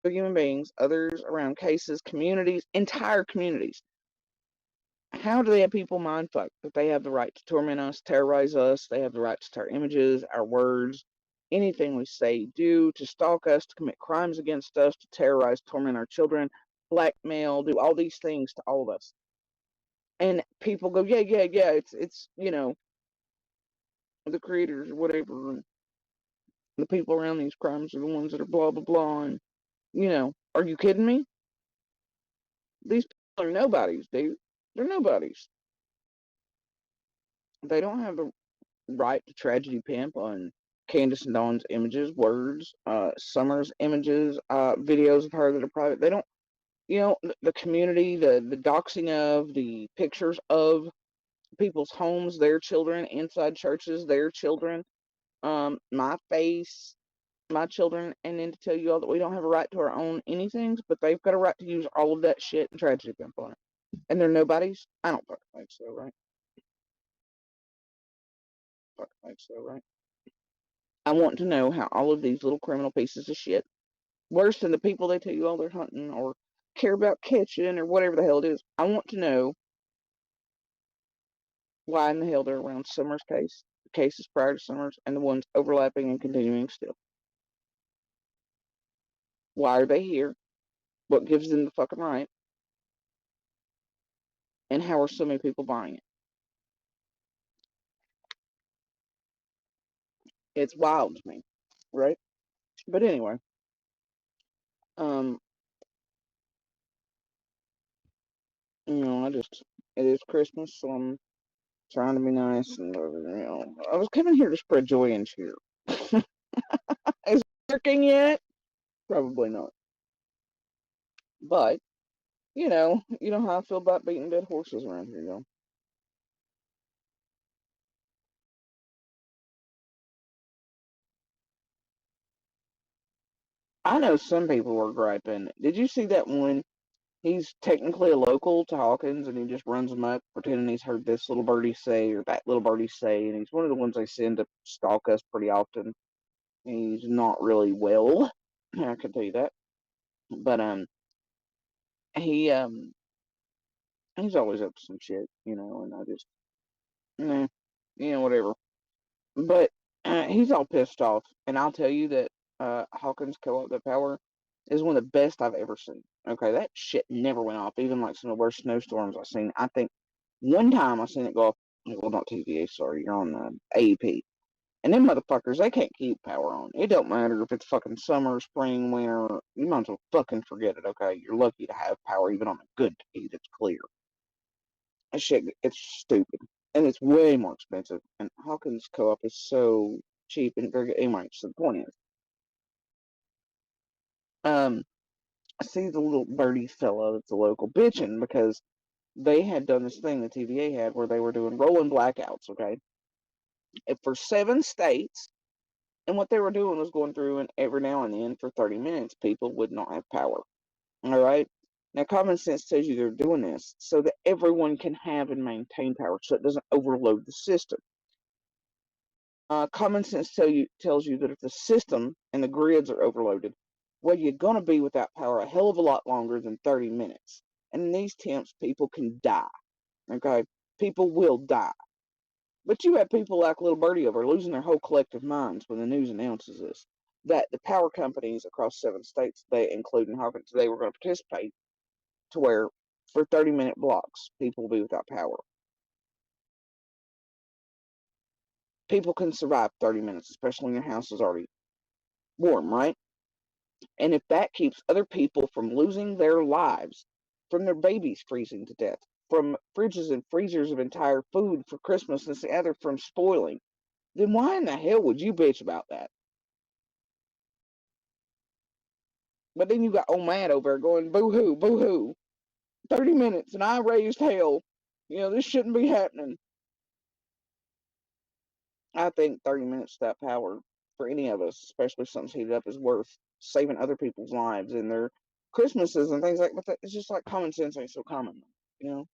human beings, others around cases, communities, entire communities. How do they have people mind fucked that they have the right to torment us, terrorize us? They have the right to tear images, our words, anything we say, do, to stalk us, to commit crimes against us, to terrorize, torment our children, blackmail, do all these things to all of us. And people go, yeah, yeah, yeah, it's the creators or whatever, and the people around these crimes are the ones that are blah blah blah. And are you kidding me? These people are nobodies, dude. They're nobodies. They don't have the right to tragedy pimp on Candace and Dawn's images, words, Summer's images, videos of her that are private. They don't, the community, the doxing of the pictures of people's homes, their children, inside churches, their children, my face, my children, and then to tell you all that we don't have a right to our own anything, but they've got a right to use all of that shit and tragedy pimp on it. And they're nobodies? I don't fucking think so, right? Fucking think so, right? I want to know how all of these little criminal pieces of shit, worse than the people they tell you all they're hunting or care about catching or whatever the hell it is, I want to know why in the hell they're around Summer's case, the cases prior to Summer's, and the ones overlapping and continuing still. Why are they here? What gives them the fucking right? And how are so many people buying it? It's wild to me, right? But anyway, um, it is Christmas, so I'm trying to be nice, and I was coming here to spread joy and cheer. Is it working yet? Probably not. But you know how I feel about beating dead horses around here, though. I know some people were griping. Did you see that one? He's technically a local to Hawkins, and he just runs them up, pretending he's heard this little birdie say or that little birdie say, and he's one of the ones they send to stalk us pretty often. He's not really well, I can tell you that. But he he's always up to some shit, and I just nah, whatever. But he's all pissed off, and I'll tell you that Hawkins Co-op the Power is one of the best I've ever seen. Okay, that shit never went off, even like some of the worst snowstorms I've seen. I think one time I seen it go off. Well, not TVA, sorry, you're on AEP. And them motherfuckers, they can't keep power on. It don't matter if it's fucking summer, spring, winter. You might as well fucking forget it, okay? You're lucky to have power even on a good day that's clear. That shit, it's stupid. And it's way more expensive. And Hawkins Co-op is so cheap and very good. Anyway, so the point is, um, I see the little birdie fella that's a local bitching because they had done this thing the TVA had where they were doing rolling blackouts, okay? And for 7 states, and what they were doing was going through and every now and then for 30 minutes, people would not have power. All right? Now, common sense tells you they're doing this so that everyone can have and maintain power so it doesn't overload the system. Common sense tells you that if the system and the grids are overloaded, well, you're going to be without power a hell of a lot longer than 30 minutes. And in these temps, people can die. Okay? People will die. But you have people like Little Birdie over losing their whole collective minds when the news announces this. That the power companies across 7 states, they including Hawkins, they were going to participate to where for 30-minute blocks, people will be without power. People can survive 30 minutes, especially when your house is already warm, right? And if that keeps other people from losing their lives, from their babies freezing to death, from fridges and freezers of entire food for Christmas and the other from spoiling, then why in the hell would you bitch about that? But then you got old Matt over there going, boo hoo, boo hoo. 30 minutes and I raised hell. This shouldn't be happening. I think 30 minutes without power for any of us, especially if something's heated up, is worth saving other people's lives and their Christmases and things like that. It's just like common sense ain't so common, you know?